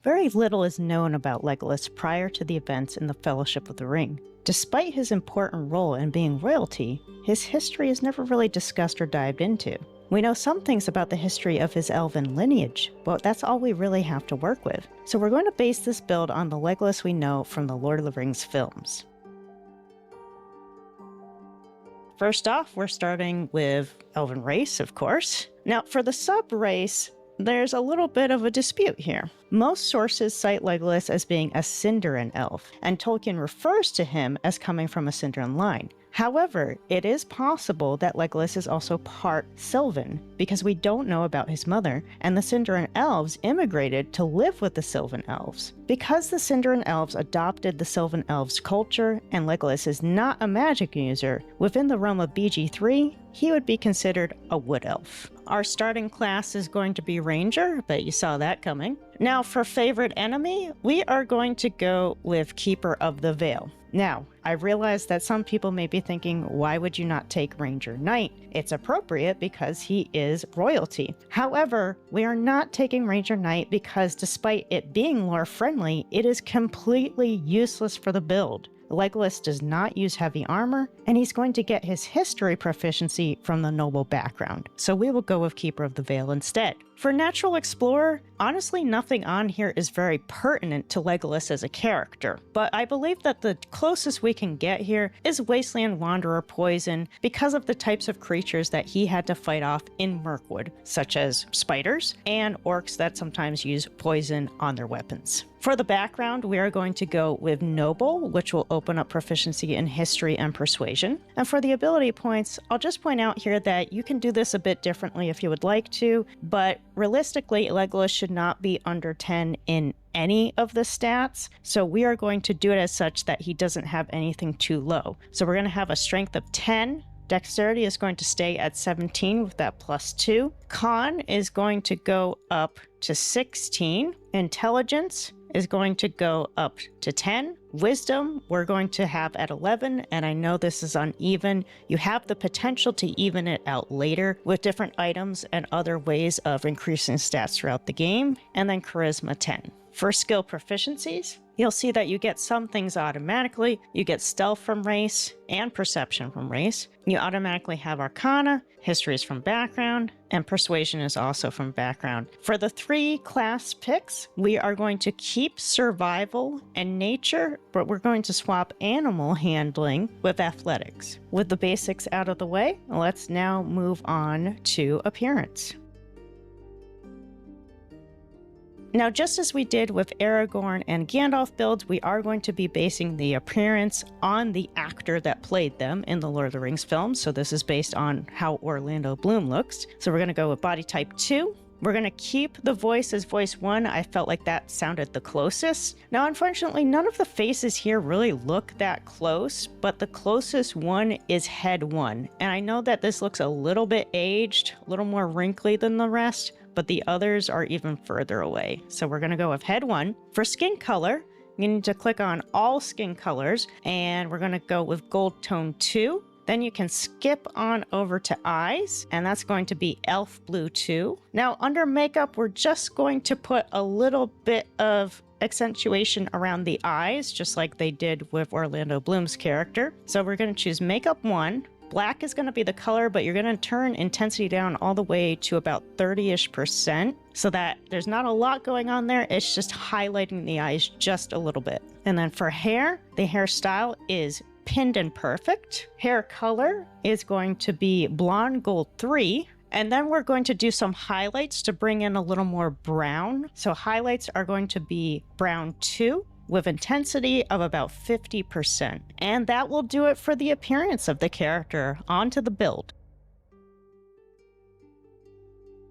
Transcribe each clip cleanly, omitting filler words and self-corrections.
Very little is known about Legolas prior to the events in the Fellowship of the Ring. Despite his important role in being royalty, his history is never really discussed or dived into. We know some things about the history of his elven lineage, but that's all we really have to work with. So we're going to base this build on the Legolas we know from the Lord of the Rings films. First off, we're starting with Elven race, of course. Now, for the sub-race, there's a little bit of a dispute here. Most sources cite Legolas as being a Sindarin elf, and Tolkien refers to him as coming from a Sindarin line. However, it is possible that Legolas is also part Sylvan, because we don't know about his mother, and the Sindarin elves immigrated to live with the Sylvan elves. Because the Sindarin elves adopted the Sylvan elves' culture, and Legolas is not a magic user, within the realm of BG3, he would be considered a wood elf. Our starting class is going to be Ranger, but you saw that coming. Now for favorite enemy, we are going to go with Keeper of the Veil. Now, I realize that some people may be thinking, why would you not take Ranger Knight? It's appropriate because he is royalty. However, we are not taking Ranger Knight because despite it being lore friendly, it is completely useless for the build. Legolas does not use heavy armor, and he's going to get his history proficiency from the noble background, so we will go with Keeper of the Veil instead. For Natural Explorer, honestly nothing on here is very pertinent to Legolas as a character, but I believe that the closest we can get here is Wasteland Wanderer Poison because of the types of creatures that he had to fight off in Mirkwood, such as spiders and orcs that sometimes use poison on their weapons. For the background, we are going to go with Noble, which will open up proficiency in History and Persuasion. And for the ability points, I'll just point out here that you can do this a bit differently if you would like to, but realistically, Legolas should not be under 10 in any of the stats, so we are going to do it as such that he doesn't have anything too low. So we're going to have a strength of 10, Dexterity is going to stay at 17 with that +2. Con is going to go up to 16. Intelligence is going to go up to 10. Wisdom, we're going to have at 11, and I know this is uneven. You have the potential to even it out later with different items and other ways of increasing stats throughout the game. And then Charisma 10. For skill proficiencies, you'll see that you get some things automatically. You get Stealth from race and Perception from race. You automatically have Arcana, History is from background, and Persuasion is also from background. For the 3 class picks, we are going to keep Survival and Nature, but we're going to swap Animal Handling with Athletics. With the basics out of the way, let's now move on to Appearance. Now, just as we did with Aragorn and Gandalf builds, we are going to be basing the appearance on the actor that played them in the Lord of the Rings films. So this is based on how Orlando Bloom looks. So we're going to go with body type 2. We're going to keep the voice as voice 1. I felt like that sounded the closest. Now, unfortunately, none of the faces here really look that close, but the closest one is head 1. And I know that this looks a little bit aged, a little more wrinkly than the rest, but the others are even further away. So we're going to go with head 1. For skin color, you need to click on all skin colors, and we're going to go with gold tone 2. Then you can skip on over to eyes, and that's going to be elf blue 2. Now under makeup, we're just going to put a little bit of accentuation around the eyes, just like they did with Orlando Bloom's character. So we're going to choose makeup 1. Black is going to be the color, but you're going to turn intensity down all the way to about 30-ish% so that there's not a lot going on there. It's just highlighting the eyes just a little bit. And then for hair, the hairstyle is pinned and perfect. Hair color is going to be blonde gold 3. And then we're going to do some highlights to bring in a little more brown. So highlights are going to be brown 2. With intensity of about 50%. And that will do it for the appearance of the character. Onto the build.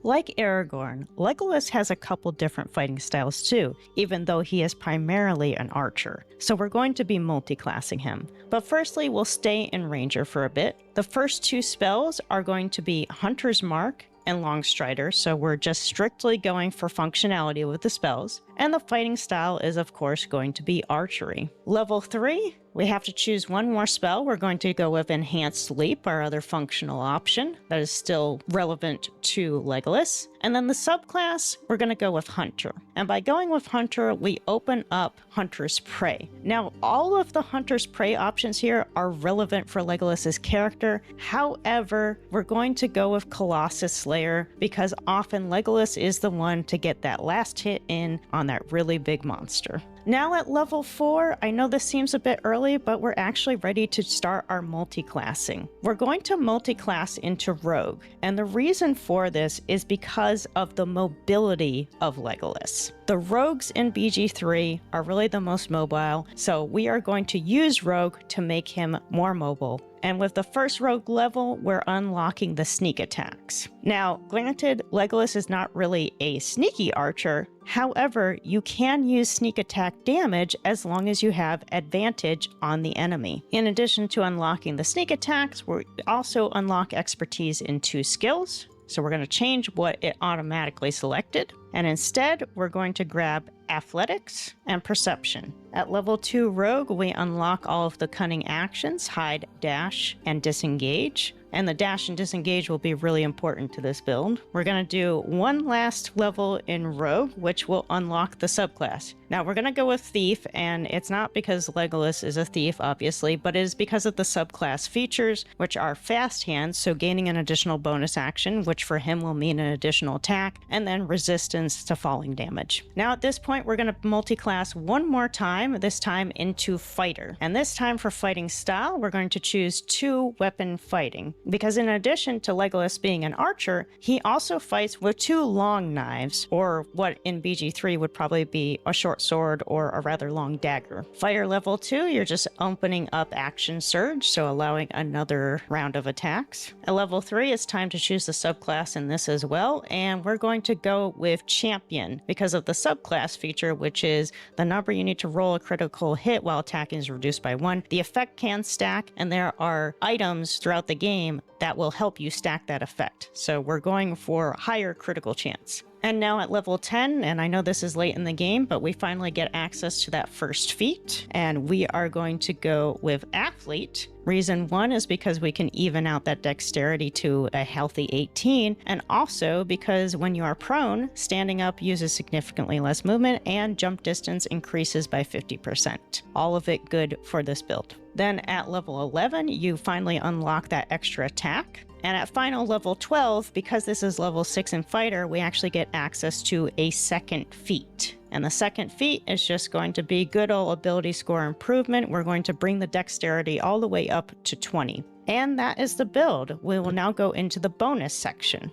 Like Aragorn, Legolas has a couple different fighting styles too, even though he is primarily an archer. So we're going to be multi-classing him. But firstly, we'll stay in Ranger for a bit. The first 2 spells are going to be Hunter's Mark and Longstrider, so we're just strictly going for functionality with the spells. And the fighting style is, of course, going to be archery. Level 3, we have to choose one more spell. We're going to go with Enhanced Sleep, our other functional option that is still relevant to Legolas. And then the subclass, we're going to go with Hunter. And by going with Hunter, we open up Hunter's Prey. Now, all of the Hunter's Prey options here are relevant for Legolas's character. However, we're going to go with Colossus Slayer because often Legolas is the one to get that last hit in on that really big monster. Now at level 4, I know this seems a bit early, but we're actually ready to start our multi-classing. We're going to multi-class into Rogue, and the reason for this is because of the mobility of Legolas. The rogues in BG3 are really the most mobile, so we are going to use Rogue to make him more mobile. And with the first rogue level, we're unlocking the sneak attacks. Now, granted, Legolas is not really a sneaky archer. However, you can use sneak attack damage as long as you have advantage on the enemy. In addition to unlocking the sneak attacks, we also unlock expertise in 2 skills. So we're going to change what it automatically selected. And instead, we're going to grab Athletics and Perception. At level 2 Rogue, we unlock all of the cunning actions, Hide, Dash, and Disengage. And the dash and disengage will be really important to this build. We're going to do one last level in Rogue, which will unlock the subclass. Now we're going to go with Thief, and it's not because Legolas is a thief, obviously, but it is because of the subclass features, which are Fast Hands, so gaining an additional bonus action, which for him will mean an additional attack, and then resistance to falling damage. Now at this point, we're going to multi-class one more time, this time into Fighter. And this time for fighting style, we're going to choose 2 weapon fighting. Because in addition to Legolas being an archer, he also fights with 2 long knives, or what in BG3 would probably be a short sword or a rather long dagger. Fire level 2, you're just opening up Action Surge, so allowing another round of attacks. At level 3, it's time to choose the subclass in this as well, and we're going to go with Champion because of the subclass feature, which is the number you need to roll a critical hit while attacking is reduced by 1. The effect can stack, and there are items throughout the game that will help you stack that effect. So we're going for higher critical chance. And now at level 10, and I know this is late in the game, but we finally get access to that first feat, and we are going to go with Athlete. Reason 1 is because we can even out that dexterity to a healthy 18, and also because when you are prone, standing up uses significantly less movement, and jump distance increases by 50%. All of it good for this build. Then at level 11, you finally unlock that extra attack. And at final level 12, because this is level 6 in Fighter, we actually get access to a second feat. And the second feat is just going to be good old ability score improvement. We're going to bring the dexterity all the way up to 20. And that is the build. We will now go into the bonus section.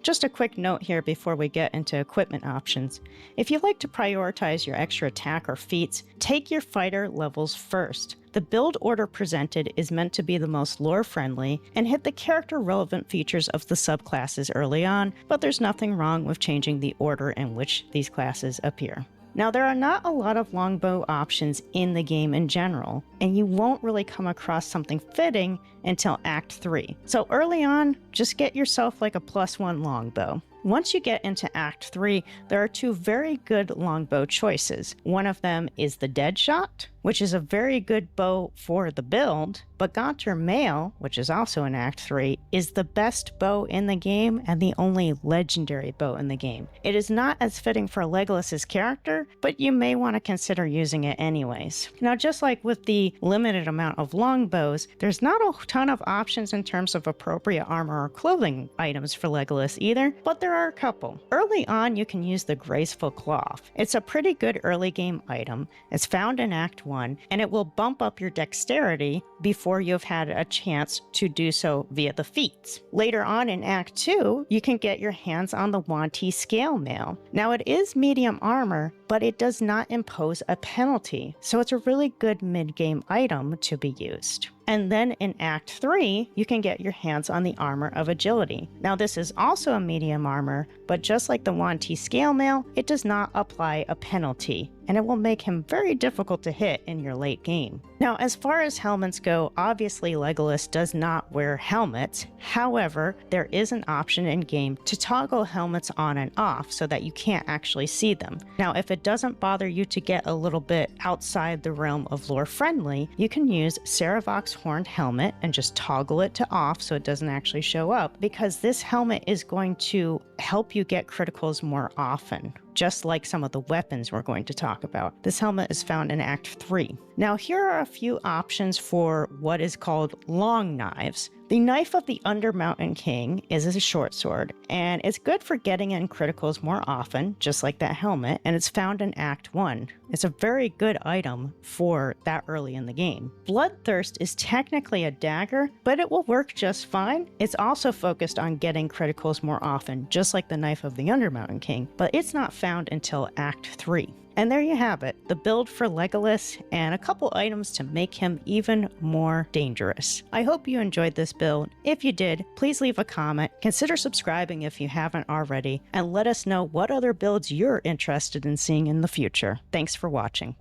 Just a quick note here before we get into equipment options. If you like to prioritize your extra attack or feats, take your fighter levels first. The build order presented is meant to be the most lore-friendly and hit the character-relevant features of the subclasses early on, but there's nothing wrong with changing the order in which these classes appear. Now, there are not a lot of longbow options in the game in general, and you won't really come across something fitting until Act 3. So early on, just get yourself like a +1 longbow. Once you get into Act 3, there are 2 very good longbow choices. One of them is the Deadshot, which is a very good bow for the build, but Gaunter Mail, which is also in Act 3, is the best bow in the game and the only legendary bow in the game. It is not as fitting for Legolas's character, but you may want to consider using it anyways. Now, just like with the limited amount of longbows, there's not a ton of options in terms of appropriate armor or clothing items for Legolas either, but there are a couple. Early on, you can use the Graceful Cloth. It's a pretty good early game item. It's found in Act 1, and it will bump up your dexterity before you've had a chance to do so via the feats. Later on in Act 2, you can get your hands on the Wanty Scale Mail. Now, it is medium armor, but it does not impose a penalty, so it's a really good mid-game item to be used. And then in Act 3, you can get your hands on the Armor of Agility. Now, this is also a medium armor, but just like the Wanty Scale Mail, it does not apply a penalty. and it will make him very difficult to hit in your late game. Now, as far as helmets go, obviously Legolas does not wear helmets. However, there is an option in game to toggle helmets on and off so that you can't actually see them. Now, if it doesn't bother you to get a little bit outside the realm of lore friendly, you can use Saravok's horned helmet and just toggle it to off so it doesn't actually show up, because this helmet is going to help you get criticals more often, just like some of the weapons we're going to talk about. This helmet is found in Act 3. Now, here are a few options for what is called long knives. The Knife of the Undermountain King is a short sword, and it's good for getting in criticals more often, just like that helmet, and it's found in Act 1. It's a very good item for that early in the game. Bloodthirst is technically a dagger, but it will work just fine. It's also focused on getting criticals more often, just like the Knife of the Undermountain King, but it's not found until Act 3. And there you have it, the build for Legolas and a couple items to make him even more dangerous. I hope you enjoyed this build. If you did, please leave a comment, consider subscribing if you haven't already, and let us know what other builds you're interested in seeing in the future. Thanks for watching.